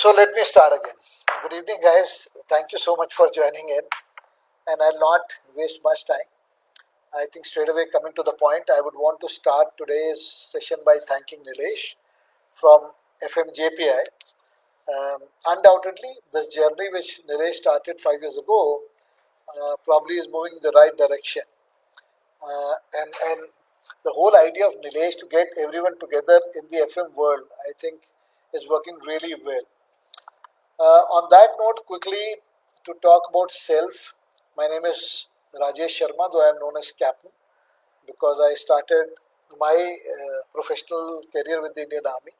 So let me start again. Good evening, guys. Thank you so much for joining in, and I'll not waste much time. I think straight away coming to the point, I would want to start today's session by thanking Nilesh from FMJPI. Undoubtedly, this journey which Nilesh started 5 years ago probably is moving in the right direction. And the whole idea of Nilesh to get everyone together in the FM world, I think, is working really well. On that note, quickly to talk about self, my name is Rajesh Sharma, though I am known as Capt because I started my professional career with the Indian Army,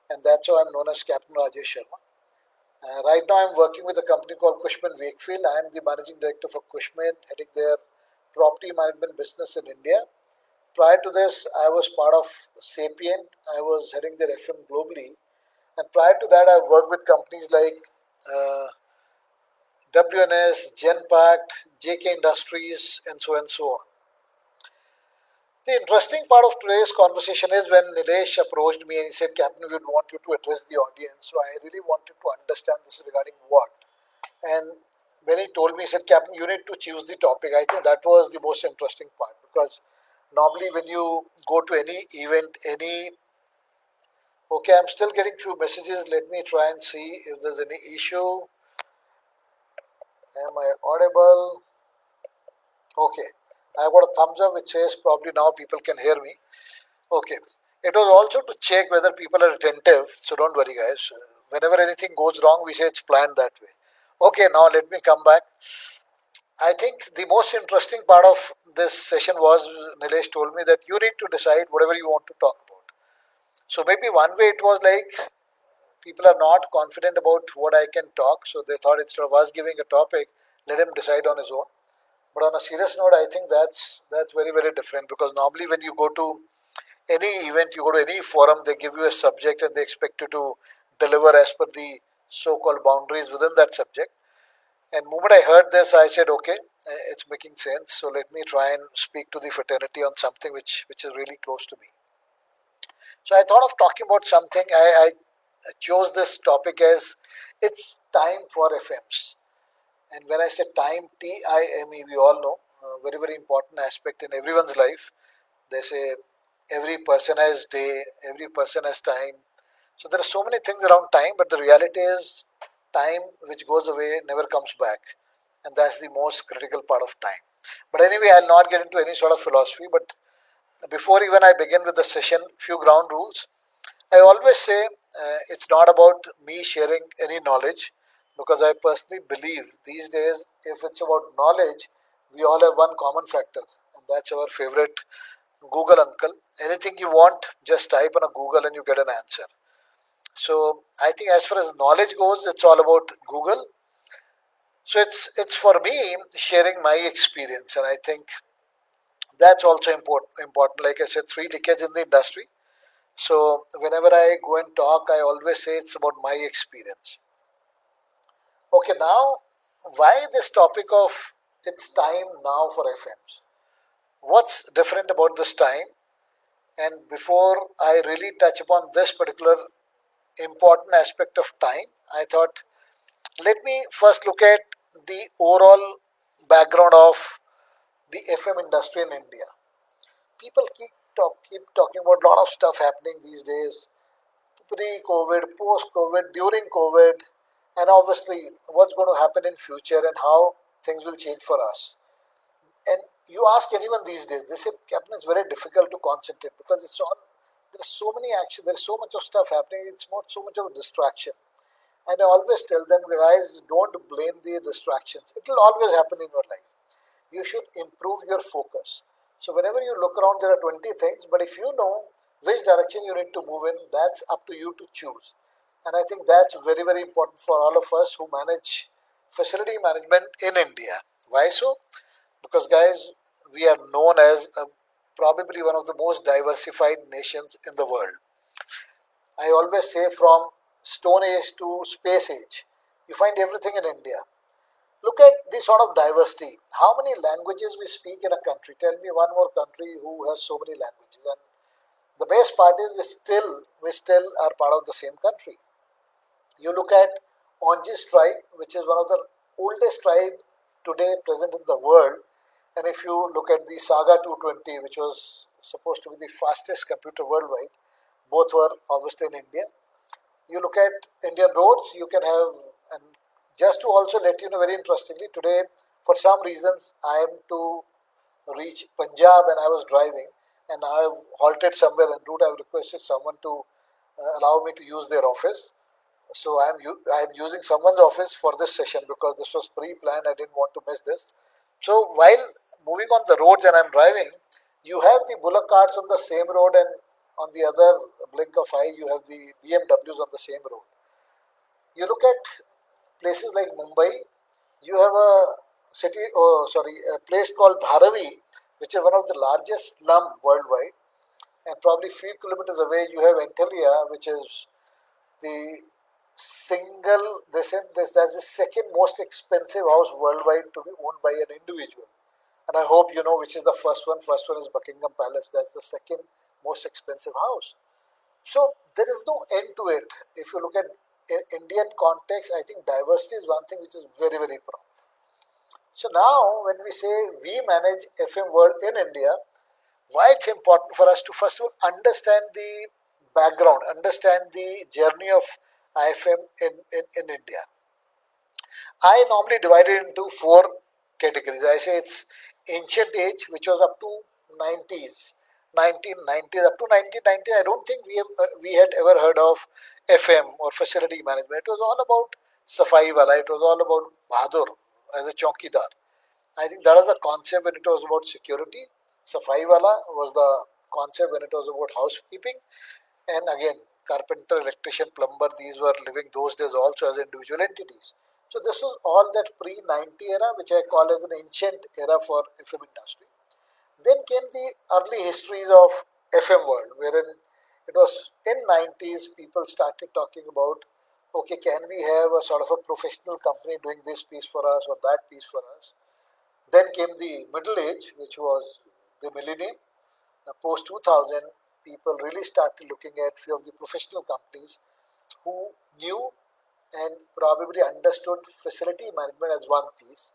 and that's how I'm known as Captain Rajesh Sharma. Right now, I'm working with a company called Cushman and Wakefield. I am the managing director for Cushman, heading their property management business in India. Prior to this, I was part of Sapient. I was heading their FM globally, and prior to that, I worked with companies like uh, WNS, Genpact, JK Industries, and so on and so on. The interesting part of today's conversation is when Nilesh approached me and he said, Captain, we would want you to address the audience. So I really wanted to understand this regarding what. And when he told me, he said, Captain, you need to choose the topic. I think that was the most interesting part because normally when you go to any event, okay, I'm still getting few messages. Let me try and see if there's any issue. Am I audible? Okay. I got a thumbs up which says probably now people can hear me. Okay. It was also to check whether people are attentive. So don't worry, guys. Whenever anything goes wrong, we say it's planned that way. Okay, now let me come back. I think the most interesting part of this session was Nilesh told me that you need to decide whatever you want to talk about. So maybe one way it was like people are not confident about what I can talk, so they thought instead of us giving a topic, let him decide on his own. But on a serious note, I think that's very different because normally when you go to any event, you go to any forum, they give you a subject and they expect you to deliver as per the so-called boundaries within that subject. And moment I heard this, I said, okay, it's making sense. So let me try and speak to the fraternity on something which is really close to me. So I thought of talking about something. I chose this topic as it's time for FMs. And when I say time, TIME, we all know, very important aspect in everyone's life. They say every person has day, every person has time. So there are so many things around time, but the reality is time which goes away never comes back. And that's the most critical part of time. But anyway, I'll not get into any sort of philosophy. But before even I begin with the session, few ground rules. I always say it's not about me sharing any knowledge because I personally believe these days if it's about knowledge, we all have one common factor, and that's our favorite Google uncle. Anything you want, just type on a Google and you get an answer. So I think as far as knowledge goes, it's all about Google. So it's for me sharing my experience, and I think that's also important. Like I said, 3 decades in the industry. So whenever I go and talk, I always say it's about my experience. Okay, now why this topic of it's time now for FMs? What's different about this time? And before I really touch upon this particular important aspect of time, I thought let me first look at the overall background of the FM industry in India. People keep talking about a lot of stuff happening these days, pre-COVID, post-COVID, during COVID, and obviously what's going to happen in future and how things will change for us. And you ask anyone these days, they say, Captain, it's very difficult to concentrate because it's on. There's so many action. There's so much of stuff happening. It's not so much of a distraction. And I always tell them, guys, don't blame the distractions. It will always happen in your life. You should improve your focus. So whenever you look around, there are 20 things, but if you know which direction you need to move in, that's up to you to choose. And I think that's very important for all of us who manage facility management in India. Why so? Because guys, we are known as probably one of the most diversified nations in the world. I always say from Stone Age to Space Age, you find everything in India. Look at the sort of diversity. How many languages we speak in a country? Tell me one more country who has so many languages. And the best part is we still are part of the same country. You look at Onjis tribe, which is one of the oldest tribe today present in the world. And if you look at the Saga 220, which was supposed to be the fastest computer worldwide, both were obviously in India. You look at Indian roads, you can have, and just to also let you know very interestingly, today, for some reasons, I am to reach Punjab and I was driving and I have halted somewhere en route. I have requested someone to allow me to use their office. So I am using someone's office for this session because this was pre-planned. I didn't want to miss this. So while moving on the roads and I'm driving, you have the bullock carts on the same road, and on the other blink of eye, you have the BMWs on the same road. You look at places like Mumbai, you have a place called Dharavi, which is one of the largest slum worldwide, and probably few kilometers away you have Antalya, which is the they said that's the second most expensive house worldwide to be owned by an individual. And I hope you know which is the first one. First one is Buckingham Palace. That's the second most expensive house. So there is no end to it. If you look at Indian context, I think diversity is one thing which is very, very proud. So now when we say we manage FM world in India, why it's important for us to first of all understand the background, understand the journey of IFM in India. I normally divide it into four categories. I say it's ancient age, which was up to 90s, 1990s, up to 1990. I don't think we had ever heard of FM or facility management. It was all about Safai Wala. It was all about Bahadur as a chowkidar. I think that was the concept when it was about security. Safai Wala was the concept when it was about housekeeping. And again, carpenter, electrician, plumber, these were living those days also as individual entities. So this was all that pre-90 era, which I call as an ancient era for FM industry. Then came the early histories of FM world, wherein it was in 90s people started talking about, okay, can we have a sort of a professional company doing this piece for us or that piece for us? Then came the middle age, which was the millennium. Post 2000, people really started looking at few of the professional companies who knew and probably understood facility management as one piece.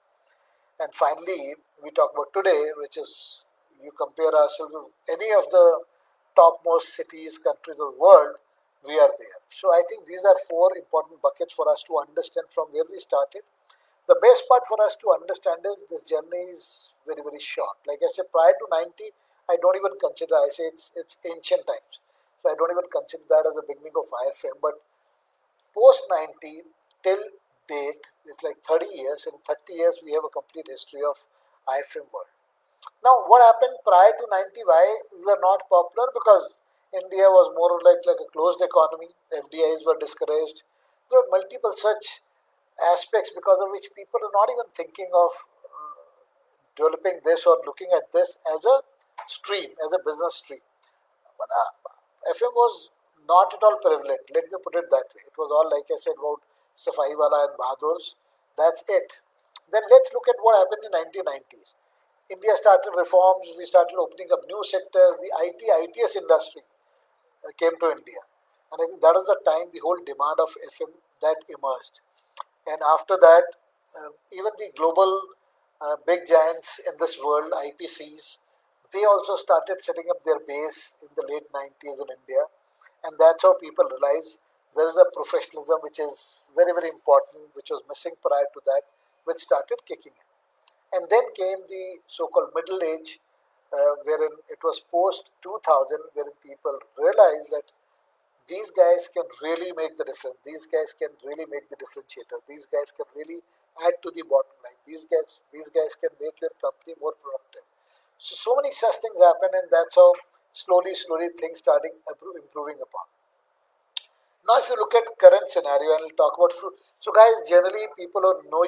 And finally, we talk about today, which is you compare ourselves with any of the topmost cities, countries of the world, we are there. So I think these are four important buckets for us to understand from where we started. The best part for us to understand is this journey is very, very short. Like I said, prior to 90, I don't even consider, I say it's ancient times. So I don't even consider that as the beginning of IFM. But post 90 till date, it's like 30 years. In 30 years, we have a complete history of IFM world. Now, what happened prior to 90? Why we were not popular? Because India was more like a closed economy. FDIs were discouraged. There were multiple such aspects because of which people are not even thinking of developing this or looking at this as a stream, as a business stream. But FM was not at all prevalent. Let me put it that way. It was all, like I said, about Safai Wala and Bahadurs. That's it. Then let's look at what happened in 1990s. India started reforms. We started opening up new sectors. The ITS industry came to India. And I think that was the time the whole demand of FM that emerged. And after that, even the global big giants in this world, IPCs, they also started setting up their base in the late 90s in India. And that's how people realize there is a professionalism which is very, very important, which was missing prior to that, which started kicking in. And then came the so-called middle age, wherein it was post 2000, wherein people realized that these guys can really make the difference. These guys can really make the differentiator. These guys can really add to the bottom line. These guys can make your company more productive. So many such things happen, and that's how slowly, slowly things starting improving upon. Now, if you look at current scenario, and I'll talk about so guys, generally people who know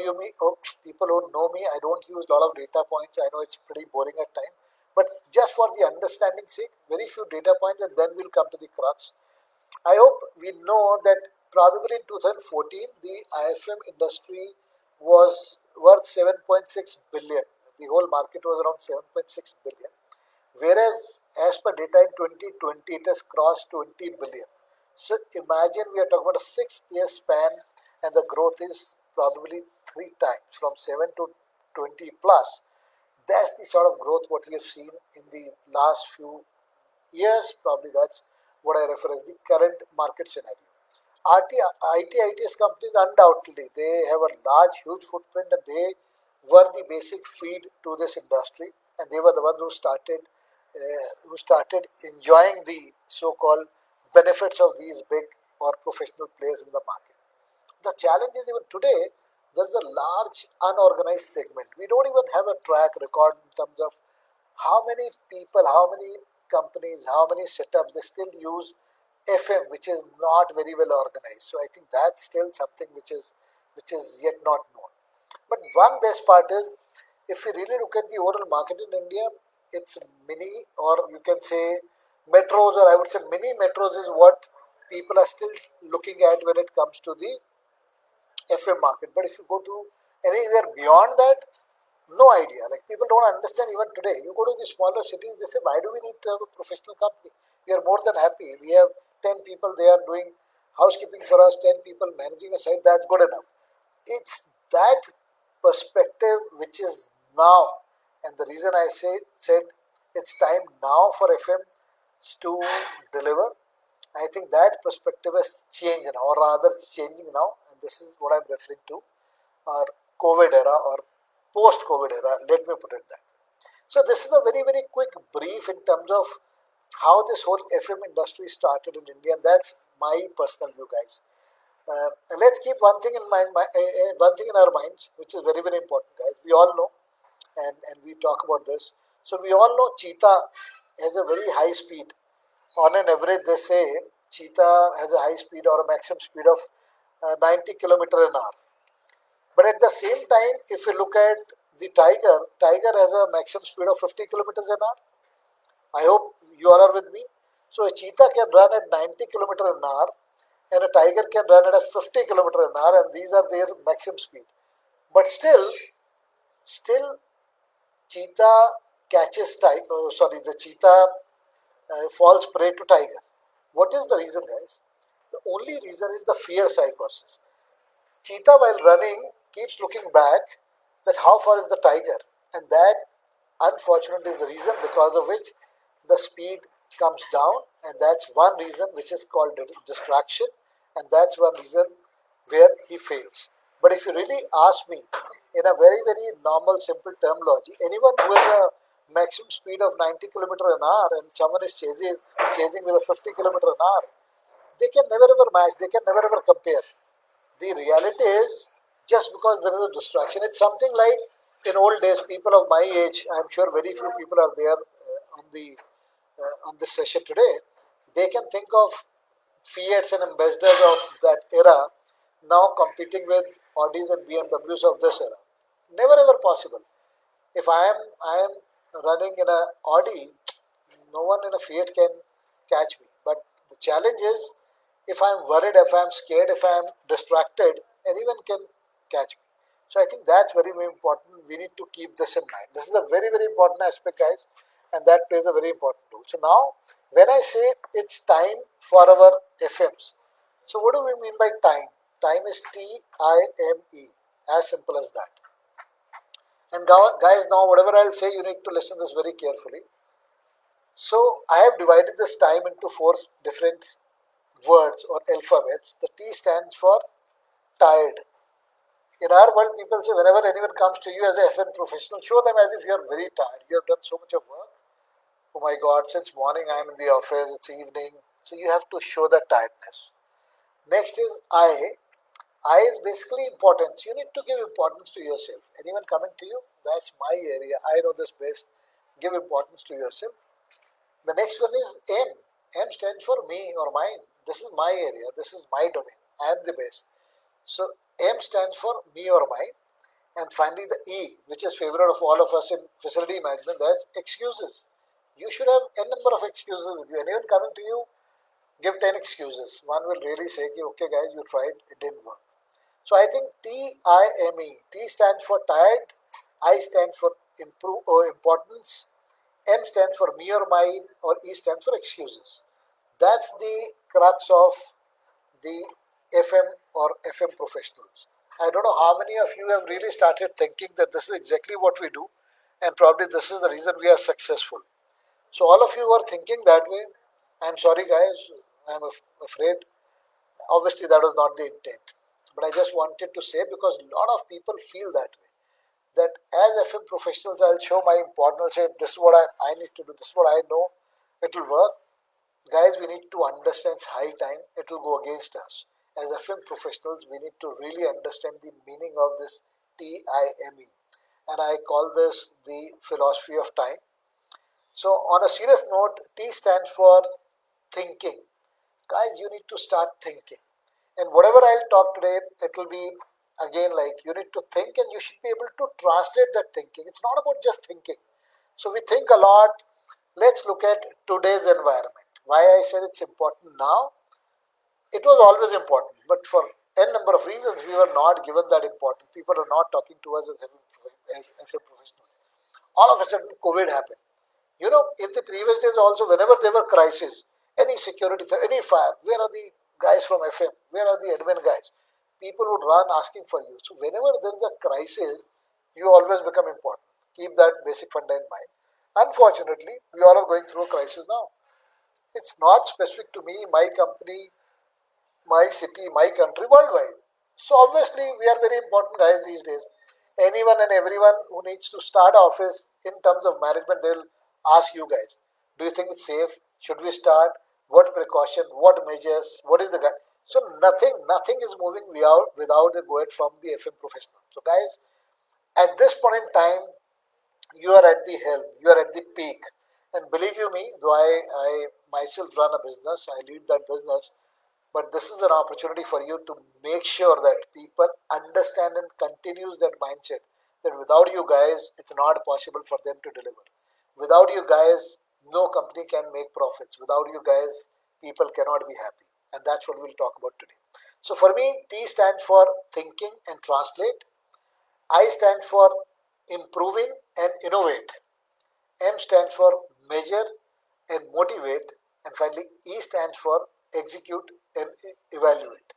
people who know me, I don't use a lot of data points. I know it's pretty boring at times, but just for the understanding sake, very few data points, and then we'll come to the crux. I hope we know that probably in 2014 the IFM industry was worth 7.6 billion. The whole market was around 7.6 billion, whereas as per data in 2020 it has crossed 20 billion. So imagine we are talking about a 6 year span, and the growth is probably 3 times from 7 to 20 plus. That's the sort of growth what we have seen in the last few years. Probably that's what I refer as the current market scenario. IT companies undoubtedly they have a large, huge footprint, and they were the basic feed to this industry, and they were the ones who started enjoying the so-called benefits of these big or professional players in the market. The challenge is even today, there's a large unorganized segment. We don't even have a track record in terms of how many people, how many companies, how many setups they still use FM, which is not very well organized. So I think that's still something which is yet not known. But one best part is, if you really look at the overall market in India, it's mini, or you can say metros, or I would say mini metros is what people are still looking at when it comes to the FM market. But if you go to anywhere beyond that, no idea. Like people don't understand even today. You go to the smaller cities, they say, why do we need to have a professional company? We are more than happy. We have 10 people, they are doing housekeeping for us, 10 people managing a site, that's good enough. It's that perspective which is now, and the reason I said it's time now for FM to deliver. I think that perspective has changed now, or rather, it's changing now, and this is what I'm referring to, our COVID era or post-COVID era. Let me put it that. So this is a very very quick brief in terms of how this whole FM industry started in India, and that's my personal view, guys. And let's keep one thing in mind, one thing in our minds, which is very very important, guys. We all know, and we talk about this. So we all know cheetah has a very high speed. On an average, they say cheetah has a high speed or a maximum speed of 90 kilometer an hour. But at the same time, if you look at the tiger has a maximum speed of 50 kilometers an hour. I hope you all are with me. So a cheetah can run at 90 kilometer an hour, and a tiger can run at a 50 kilometer an hour, and these are their maximum speed. But still, cheetah catches tiger. Oh, sorry, the cheetah falls prey to tiger. What is the reason, guys? The only reason is the fear psychosis. Cheetah, while running, keeps looking back that how far is the tiger, and that unfortunately is the reason because of which the speed comes down, and that's one reason which is called distraction, and that's one reason where he fails. But if you really ask me, in a very very normal simple terminology, anyone who has a maximum speed of 90 kilometer an hour and someone is chasing with a 50 kilometer an hour, they can never ever match, they can never ever compare. The reality is, just because there is a distraction, it's something like in old days, people of my age, I'm sure very few people are there on this session today. They can think of Fiats and ambassadors of that era now competing with Audis and BMWs of this era. Never ever possible. If I am running in a Audi, no one in a Fiat can catch me. But the challenge is, if I'm worried, if I'm scared, if I'm distracted, anyone can catch me. So I think that's very very important. We need to keep this in mind. This is a very very important aspect, guys, and that plays a very important role. So now, when I say it's time for our FMs, so what do we mean by time? Time is TIME, as simple as that. And guys, now whatever I'll say, you need to listen this very carefully. So I have divided this time into four different words or alphabets. The T stands for tired. In our world, people say whenever anyone comes to you as a FN professional, show them as if you are very tired. You have done so much of work. Oh my God, since morning I am in the office, it's evening. So you have to show that tiredness. Next is I. I is basically importance. You need to give importance to yourself. Anyone coming to you, that's my area. I know this best. Give importance to yourself. The next one is M. M stands for me or mine. This is my area. This is my domain. I am the best. So M stands for me or mine. And finally the E, which is favorite of all of us in facility management, that's excuses. You should have n number of excuses with you. Anyone coming to you, give 10 excuses. One will really say, okay guys, you tried, it didn't work. So I think TIME. T stands for tired, I stands for improve or importance, M stands for me or mine, or E stands for excuses. That's the crux of the FM or FM professionals. I don't know how many of you have really started thinking that this is exactly what we do, and probably this is the reason we are successful. So, all of you are thinking that way. I'm sorry, guys, I'm afraid. Obviously, that was not the intent. But I just wanted to say because a lot of people feel that way. That as FM professionals, I'll show my importance, I'll say, this is what I need to do, this is what I know, it will work. Guys, we need to understand it's high time, it will go against us. As FM professionals, we need to really understand the meaning of this TIME. And I call this the philosophy of time. So, on a serious note, T stands for thinking. Guys, you need to start thinking. And whatever I'll talk today, it will be again like you need to think and you should be able to translate that thinking. It's not about just thinking. So, we think a lot. Let's look at today's environment. Why I said it's important now? It was always important, but for n number of reasons, we were not given that important. People are not talking to us as a professional. All of a sudden, COVID happened. You know, in the previous days also, whenever there were crises, any security, any fire, where are the guys from FM? Where are the admin guys? People would run asking for you. So whenever there is a crisis, you always become important. Keep that basic funda in mind. Unfortunately, we all are going through a crisis now. It's not specific to me, my company, my city, my country, worldwide. So obviously, we are very important guys these days. Anyone and everyone who needs to start office in terms of management, they'll ask you guys, do you think it's safe? Should we start? What precaution? What measures? What is the guide? So nothing is moving without a go ahead from the FM professional. So guys, at this point in time, you are at the helm, you are at the peak. And believe you me, though I myself run a business, I lead that business, but this is an opportunity for you to make sure that people understand and continues that mindset that without you guys, it's not possible for them to deliver. Without you guys, no company can make profits. Without you guys, people cannot be happy. And that's what we'll talk about today. So for me, T stands for thinking and translate. I stand for improving and innovate. M stands for measure and motivate. And finally, E stands for execute and evaluate.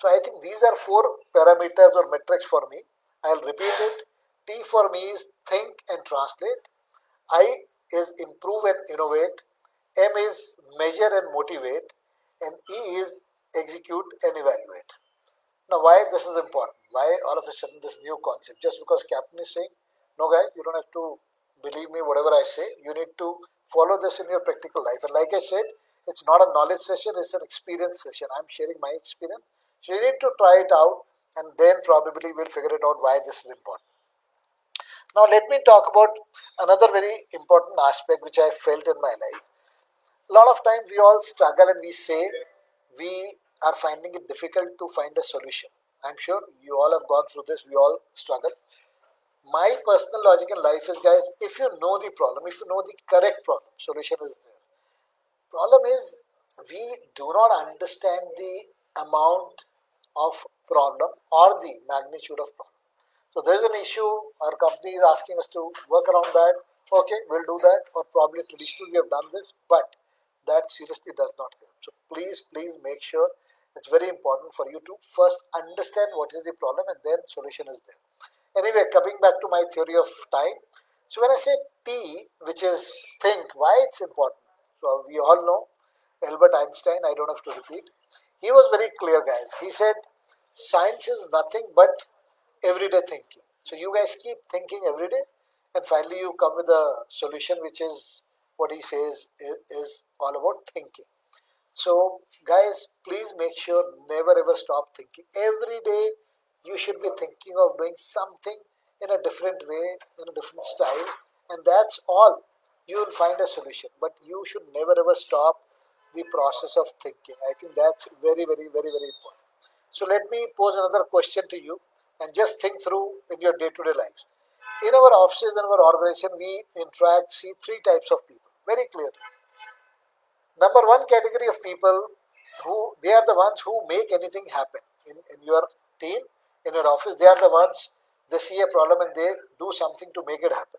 So I think these are four parameters or metrics for me. I'll repeat it. T for me is think and translate. I is improve and innovate. M is measure and motivate. And E is execute and evaluate. Now, why this is important? Why all of a sudden this new concept? Just because Captain is saying, no, guys, you don't have to believe me, whatever I say. You need to follow this in your practical life. And like I said, it's not a knowledge session, it's an experience session. I'm sharing my experience. So you need to try it out and then probably we'll figure it out why this is important. Now, let me talk about another very important aspect which I felt in my life. A lot of times we all struggle and we say we are finding it difficult to find a solution. I'm sure you all have gone through this, we all struggle. My personal logic in life is, guys, if you know the problem, if you know the correct problem, solution is there. Problem is, we do not understand the amount of problem or the magnitude of problem. So there's an issue, our company is asking us to work around that. Okay, we'll do that, or probably traditionally we have done this, but that seriously does not help. So please make sure it's very important for you to first understand what is the problem and then solution is there. Anyway, coming back to my theory of time. So when I say T, which is think, why it's important? So we all know Albert Einstein, I don't have to repeat. He was very clear, guys. He said, science is nothing but everyday thinking. So you guys keep thinking every day and finally you come with a solution which is what he says is all about thinking. So guys, please make sure never ever stop thinking. Every day you should be thinking of doing something in a different way, in a different style, and that's all. You will find a solution, but you should never ever stop the process of thinking. I think that's very important. So let me pose another question to you and just think through in your day-to-day lives. In our offices and our organization, we interact, see three types of people very clearly. Number one category of people who they are the ones who make anything happen in your team, in your office. They are the ones they see a problem and they do something to make it happen.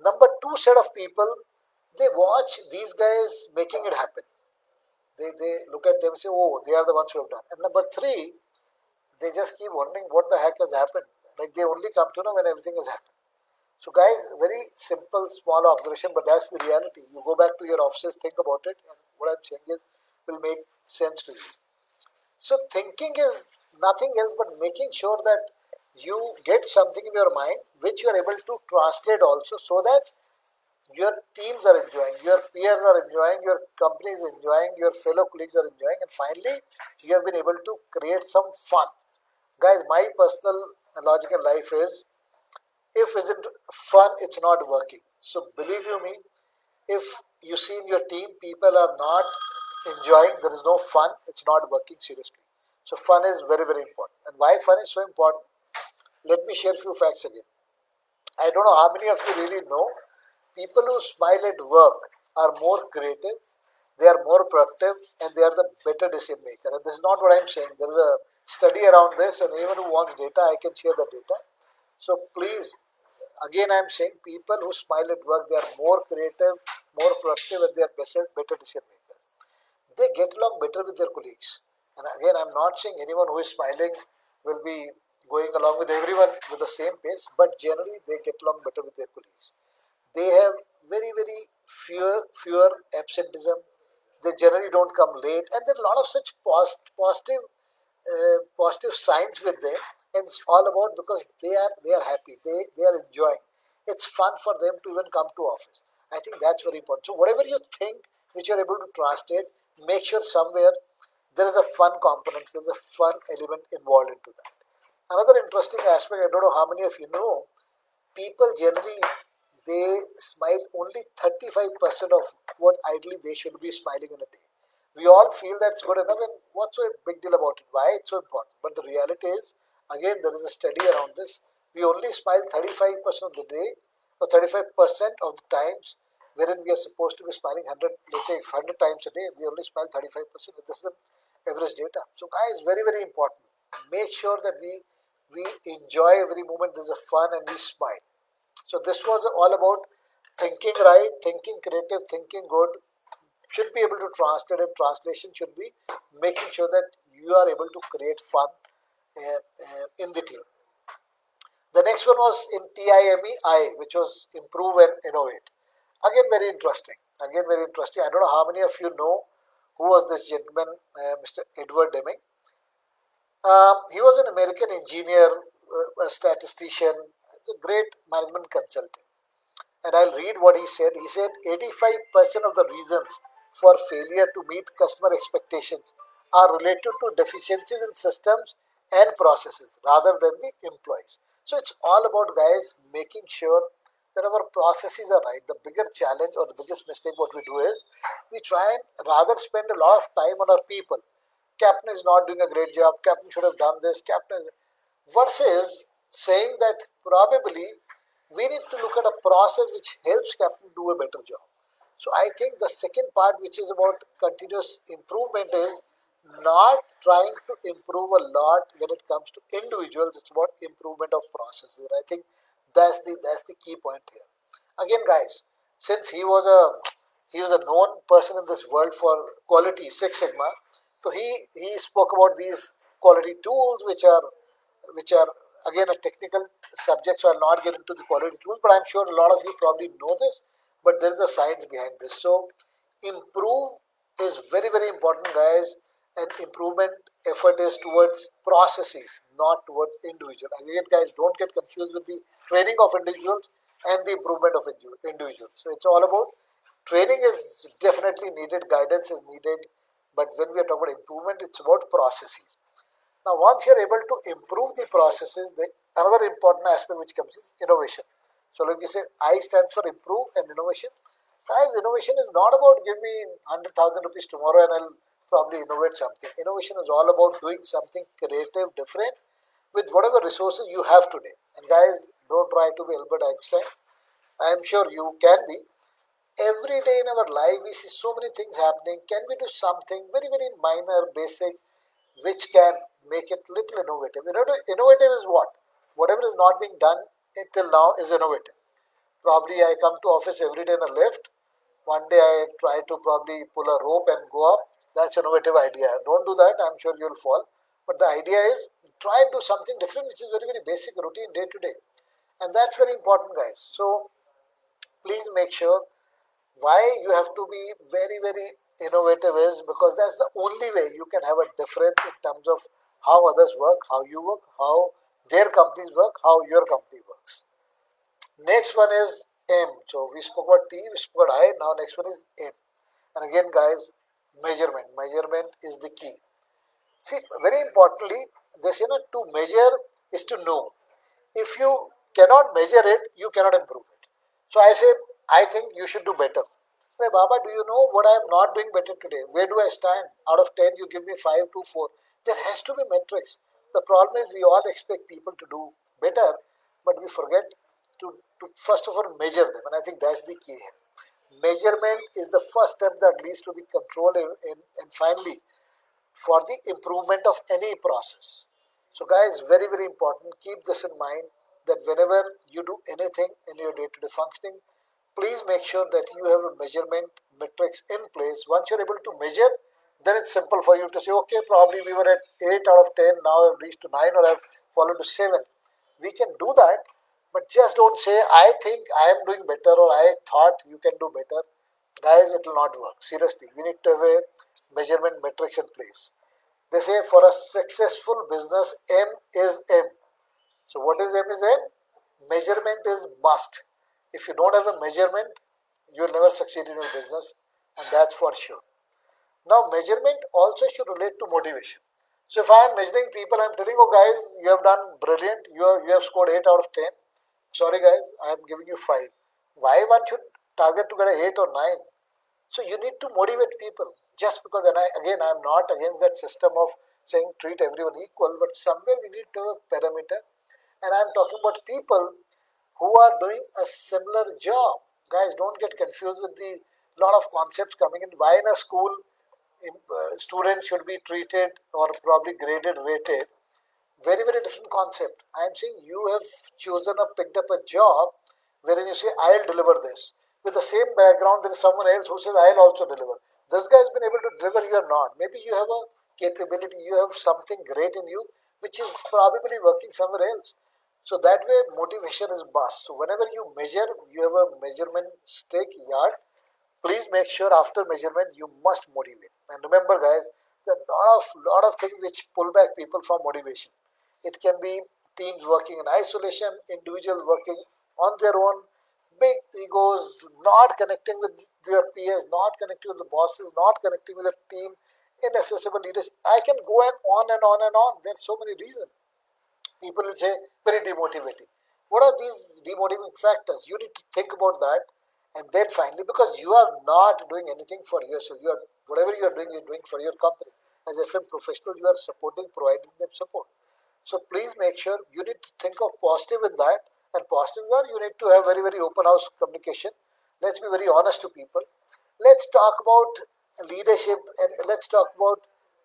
Number two set of people, they watch these guys making it happen. They look at them and say, oh, they are the ones who have done. And number three, they just keep wondering what the heck has happened. Like they only come to know when everything has happened. So guys, very simple, small observation, but that's the reality. You go back to your offices, think about it, and what I'm saying is will make sense to you. So thinking is nothing else but making sure that you get something in your mind which you are able to translate also, so that your teams are enjoying, your peers are enjoying, your company is enjoying, your fellow colleagues are enjoying, and finally you have been able to create some fun. Guys, my personal logic in life is, if isn't fun, it's not working. So believe you me, if you see in your team people are not enjoying, there is no fun, it's not working seriously. So fun is very, very important. And why fun is so important? Let me share a few facts again. I don't know how many of you really know, people who smile at work are more creative, they are more productive, and they are the better decision maker. And this is not what I'm saying. There is a study around this, and anyone who wants data, I can share the data. So please, again, I'm saying people who smile at work, they are more creative, more productive, and they are better decision makers. They get along better with their colleagues. And again, I'm not saying anyone who is smiling will be going along with everyone with the same pace, but generally they get along better with their colleagues. They have very, very fewer absenteeism. They generally don't come late, and there are a lot of such positive signs with them. And it's all about because they are happy, they are enjoying. It's fun for them to even come to office. I think that's very important. So whatever you think which you're able to translate, make sure somewhere there is a fun component, there's a fun element involved into that. Another interesting aspect, I don't know how many of you know, people generally they smile only 35% of what ideally they should be smiling in a day. We all feel that's good enough, and what's so big deal about it? Why it's so important? But the reality is, again, there is a study around this. We only smile 35% of the day, or 35% of the times, wherein we are supposed to be smiling 100, let's say 100 times a day, we only smile 35%. This is an average data. So, guys, very, very important. Make sure that we enjoy every moment. There's a fun and we smile. So this was all about thinking right, thinking creative, thinking good. Should be able to translate, and translation should be making sure that you are able to create fun in the team. The next one was in TIMEI, which was improve and innovate. Again, very interesting. Again, very interesting. I don't know how many of you know who was this gentleman, Mr. Edward Deming. He was an American engineer, a statistician, a great management consultant. And I'll read what he said. He said 85% of the reasons for failure to meet customer expectations are related to deficiencies in systems and processes rather than the employees. So it's all about, guys, making sure that our processes are right. The bigger challenge or the biggest mistake what we do is we try and rather spend a lot of time on our people. Captain is not doing a great job. Captain should have done this. Captain, versus saying that probably we need to look at a process which helps Captain do a better job. So I think the second part, which is about continuous improvement, is not trying to improve a lot when it comes to individuals. It's about improvement of processes. I think that's the key point here. Again, guys, since he was a known person in this world for quality, Six Sigma, so he spoke about these quality tools, which are again a technical subject, so I'll not get into the quality tools, but I'm sure a lot of you probably know this, but there is a science behind this. So improve is very, very important, guys, and improvement effort is towards processes, not towards individual. And again, guys, don't get confused with the training of individuals and the improvement of individuals. So it's all about training is definitely needed, guidance is needed, but when we are talking about improvement, it's about processes. Now, once you're able to improve the processes, another important aspect which comes is innovation. So, like you said, I stands for improve and innovation. Guys, innovation is not about give me 100,000 rupees tomorrow and I'll probably innovate something. Innovation is all about doing something creative, different with whatever resources you have today. And guys, don't try to be Albert Einstein. I am sure you can be. Every day in our life, we see so many things happening. Can we do something very, very minor, basic, which can make it little innovative? Innovative is what? Whatever is not being done until now is innovative. Probably I come to office every day in a lift. one day I try to probably pull a rope and go up. That's an innovative idea. Don't do that, I'm sure you'll fall. But the idea is try and do something different, which is very, very basic routine day to day. And that's very important, guys. So please make sure why you have to be very, very innovative is because that's the only way you can have a difference in terms of how others work, how you work, how their companies work, how your company works. Next one is M. So we spoke about T, we spoke about I, now next one is M. And again, guys, measurement. Measurement is the key. See, very importantly, this to measure is to know. If you cannot measure it, you cannot improve it. So I say, I think you should do better. Say, Baba, do you know what I am not doing better today? Where do I stand? Out of 10, you give me 5 to 4. There has to be metrics. The problem is we all expect people to do better, but we forget to first of all measure them. And I think that's the key here. Measurement is the first step that leads to the control and finally for the improvement of any process. So guys, very, very important. Keep this in mind that whenever you do anything in your day-to-day functioning, please make sure that you have a measurement metrics in place. Once you're able to measure, then it's simple for you to say, okay, probably we were at 8 out of 10, now I've reached to 9 or I've fallen to 7. We can do that, but just don't say, I think I am doing better or I thought you can do better. Guys, it will not work. Seriously, we need to have a measurement metrics in place. They say for a successful business, M is M. So what is M is M? Measurement is must. If you don't have a measurement, you will never succeed in your business, and that's for sure. Now, measurement also should relate to motivation. So if I am measuring people, I am telling, oh guys, you have done brilliant, you have scored 8 out of 10. Sorry guys, I am giving you 5. Why one should target to get an 8 or 9? So you need to motivate people. Just because, and I am not against that system of saying treat everyone equal, but somewhere we need to have a parameter. And I am talking about people who are doing a similar job. Guys, don't get confused with the lot of concepts coming in. Why in a school students should be treated or probably graded, rated? Very, very different concept. I am saying you have chosen or picked up a job wherein you say, I'll deliver this. With the same background, there is someone else who says, I'll also deliver. This guy has been able to deliver, you are not. Maybe you have a capability, you have something great in you, which is probably working somewhere else. So that way, motivation is must. So whenever you measure, you have a measurement stake yard. Please make sure after measurement, you must motivate. And remember, guys, there are lot of things which pull back people from motivation. It can be teams working in isolation, individuals working on their own, big egos, not connecting with their peers, not connecting with the bosses, not connecting with the team, inaccessible leaders. I can go on and on and on. There are so many reasons. People will say very demotivating. What are these demotivating factors? You need to think about that, and then finally, because you are not doing anything for yourself, you are whatever you are doing, you're doing for your company. As a film professional, you are supporting, providing them support. So please make sure you need to think of positive in that, and positives are you need to have very, very open house communication. Let's be very honest to people. Let's talk about leadership and let's talk about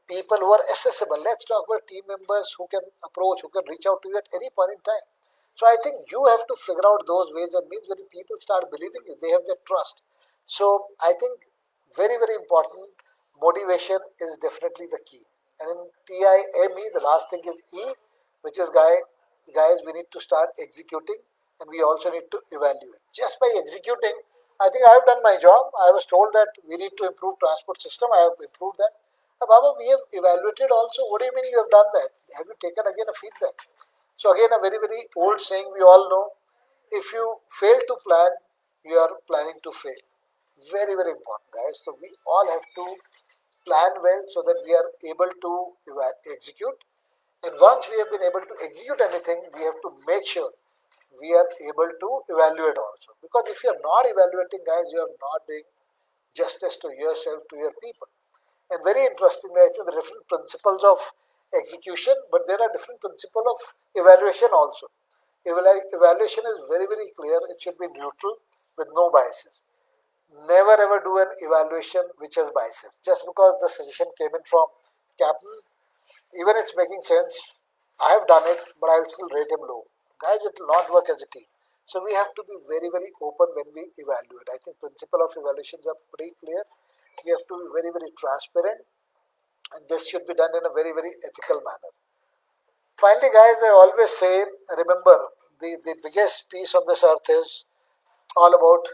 people who are accessible. Let's talk about team members who can approach, who can reach out to you at any point in time. So I think you have to figure out those ways. That means when people start believing you, they have their trust. So I think very, very important. Motivation is definitely the key. And in TIME, the last thing is E, which is guys, we need to start executing and we also need to evaluate. Just by executing, I think I have done my job. I was told that we need to improve transport system. I have improved that. Baba, we have evaluated also. What do you mean you have done that? Have you taken again a feedback? So again, a very, very old saying we all know. If you fail to plan, you are planning to fail. Very, very important, guys. So we all have to plan well so that we are able to execute. And once we have been able to execute anything, we have to make sure we are able to evaluate also. Because if you are not evaluating, guys, you are not doing justice to yourself, to your people. And very interestingly, I think the different principles of execution, but there are different principles of evaluation also. Evaluation is very, very clear. It should be neutral with no biases. Never ever do an evaluation which has biases. Just because the suggestion came in from Capt, even it's making sense, I have done it, but I'll still rate him low. Guys, it will not work as a team. So we have to be very, very open when we evaluate. I think principle of evaluations are pretty clear. We have to be very, very transparent, and this should be done in a very, very ethical manner. Finally, guys, I always say, remember, the biggest piece on this earth is all about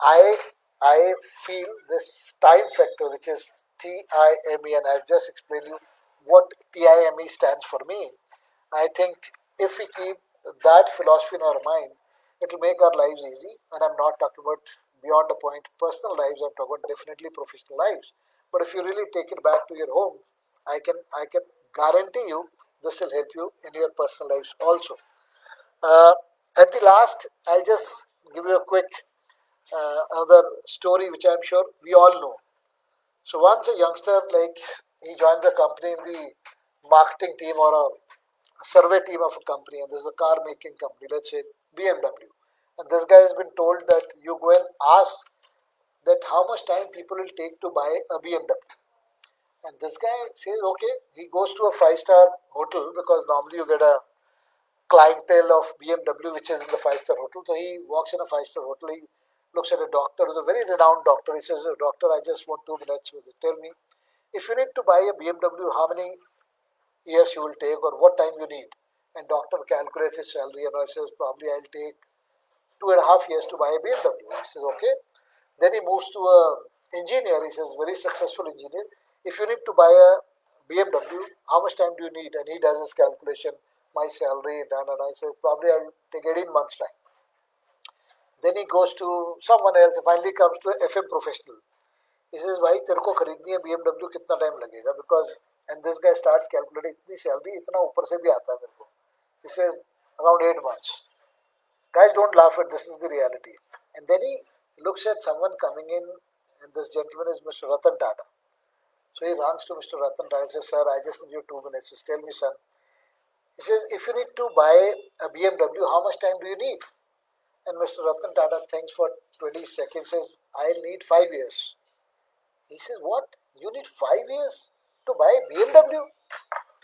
I I feel this time factor, which is TIME, and I've just explained you what TIME stands for me. I think if we keep that philosophy in our mind, it will make our lives easy. And I'm not talking about beyond the point personal lives. I'm talking about definitely professional lives. But if you really take it back to your home, I can guarantee you this will help you in your personal lives also. Uh, at the last, I'll just give you a quick another story which I'm sure we all know. So once a youngster, like, he joins a company in the marketing team or a survey team of a company, and there's a car making company, let's say BMW, and this guy has been told that you go and ask that how much time people will take to buy a BMW. And this guy says, okay, he goes to a five-star hotel because normally you get a clientele of BMW which is in the five-star hotel. So he walks in a five-star hotel, he looks at a doctor who's a very renowned doctor. He says, doctor, I just want 2 minutes. Tell me, if you need to buy a BMW, how many years you will take or what time you need? And doctor calculates his salary and he says, probably I'll take 2.5 years to buy a BMW. He says, okay. Then he moves to a engineer. He says, very successful engineer. If you need to buy a BMW, how much time do you need? And he does his calculation, my salary, and I says, probably I'll take 18 months time. Then he goes to someone else. Finally comes to a FM professional. He says, भाई तेरे को खरीदनी है BMW, कितना time लगेगा? Because and this guy starts calculating, इतनी salary इतना ऊपर से भी आता है मेरे को. He says around 8 months. Guys, don't laugh at this, is the reality. And then he looks at someone coming in, and this gentleman is Mr. Ratan Tata. So he runs to Mr. Ratan Tata and says, sir, I just need you 2 minutes. Just tell me, son. He says, if you need to buy a BMW, how much time do you need? And Mr. Ratan Tata thinks for 20 seconds, says, I'll need 5 years. He says, what? You need 5 years to buy BMW?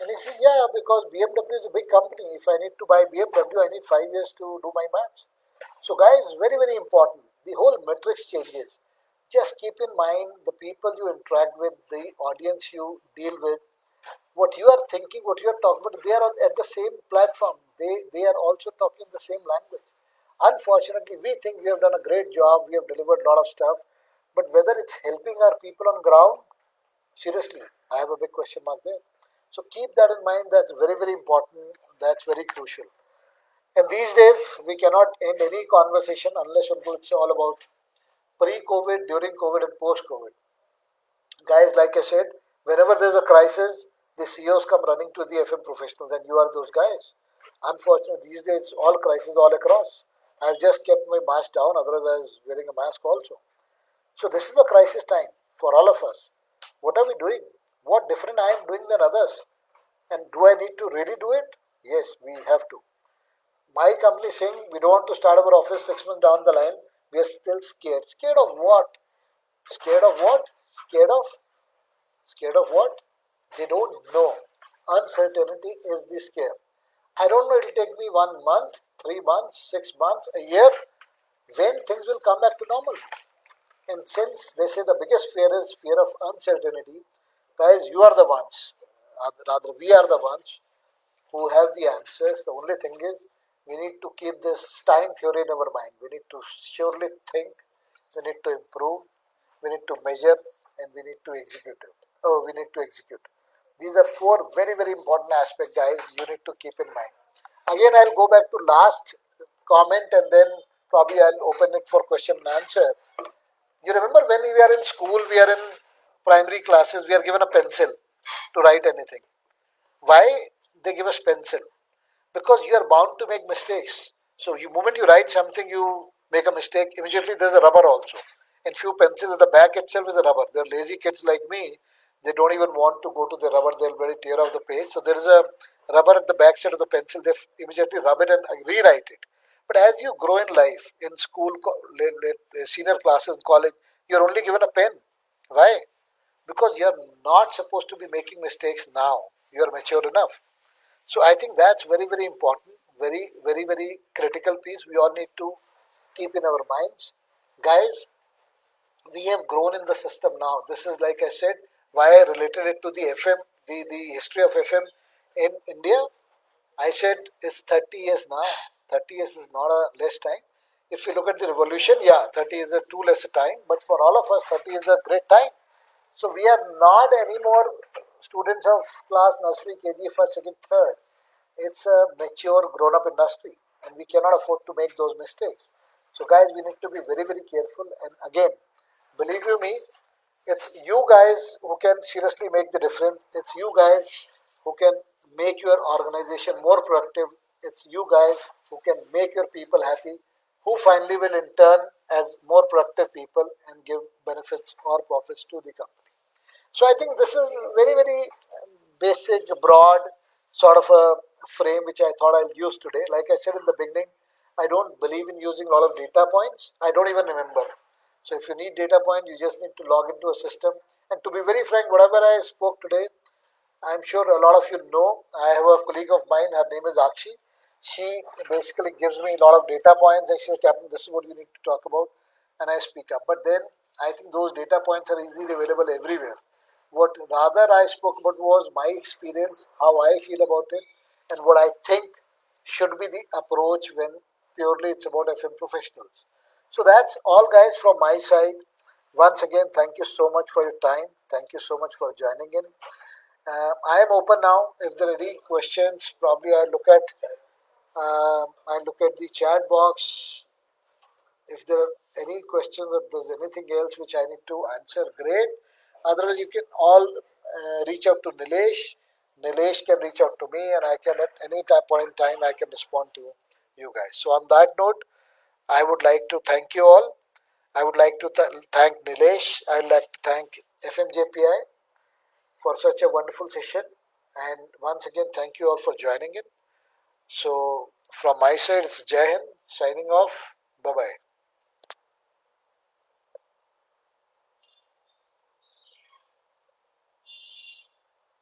And he says, yeah, because BMW is a big company. If I need to buy BMW, I need 5 years to do my maths. So guys, very, very important. The whole matrix changes. Just keep in mind the people you interact with, the audience you deal with, what you are thinking, what you are talking about, they are at the same platform. They are also talking the same language. Unfortunately, we think we have done a great job, we have delivered a lot of stuff, but whether it's helping our people on ground, seriously, I have a big question mark there. So keep that in mind. That's very, very important. That's very crucial. And these days, we cannot end any conversation unless it's all about pre-COVID, during COVID, and post-COVID. Guys, like I said, whenever there's a crisis, the CEOs come running to the FM professionals, and you are those guys. Unfortunately, these days, all crises all across. I've just kept my mask down, otherwise I was wearing a mask also. So this is the crisis time for all of us. What are we doing? What different I am doing than others? And do I need to really do it? Yes, we have to. My company is saying we don't want to start our office 6 months down the line. We are still scared. Scared of what? Scared of what? Scared of? Scared of what? They don't know. Uncertainty is the scare. I don't know, it'll take me 1 month, 3 months, 6 months, a year, when things will come back to normal. And since they say the biggest fear is fear of uncertainty, guys, you are the ones, rather, we are the ones who have the answers. The only thing is, we need to keep this time theory in our mind. We need to surely think, we need to improve, we need to measure, and we need to execute it. Oh, we need to execute. These are four very, very important aspects, guys, you need to keep in mind. Again, I'll go back to last comment and then probably I'll open it for question and answer. You remember when we are in school, we are in primary classes, we are given a pencil to write anything. Why they give us pencil? Because you are bound to make mistakes. So the moment you write something, you make a mistake, immediately there's a rubber also. In few pencils, the back itself is a rubber. They're lazy kids like me. They don't even want to go to the rubber. They'll very tear off the page. So there is a rubber at the back side of the pencil. They immediately rub it and rewrite it. But as you grow in life, in school, senior classes, college, you're only given a pen. Why? Because you're not supposed to be making mistakes now. You're mature enough. So I think that's very, very important. very critical piece we all need to keep in our minds. Guys, we have grown in the system now. This is, like I said, why I related it to the FM, the history of FM in India. I said it's 30 years now. 30 years is not a less time. If you look at the revolution, yeah, 30 is a too less a time. But for all of us, 30 is a great time. So we are not anymore students of class nursery, KG, first, second, third. It's a mature, grown-up industry, and we cannot afford to make those mistakes. So, guys, we need to be very careful. And again, believe you me, it's you guys who can seriously make the difference. It's you guys who can make your organization more productive. It's you guys who can make your people happy, who finally will in turn as more productive people and give benefits or profits to the company. So I think this is very basic, broad sort of a frame which I thought I'll use today. Like I said in the beginning, I don't believe in using a lot of data points. I don't even remember. So if you need data point, you just need to log into a system. And to be very frank, whatever I spoke today, I'm sure a lot of you know. I have a colleague of mine, her name is Akshi. She basically gives me a lot of data points and she says, Captain, this is what you need to talk about. And I speak up. But then I think those data points are easily available everywhere. What rather I spoke about was my experience, how I feel about it, and what I think should be the approach when purely it's about FM professionals. So that's all, guys, from my side. Once again, thank you so much for your time. Thank you so much for joining in. I am open now. If there are any questions, probably I look at the chat box. If there are any questions or there's anything else which I need to answer, great. Otherwise, you can all reach out to Nilesh. Nilesh can reach out to me, and I can at any point in time I can respond to you guys. So on that note, I would like to thank you all. I would like to thank Nilesh. I would like to thank FMJPI for such a wonderful session. And once again, thank you all for joining in. So from my side, it's Jai Hind signing off. Bye bye.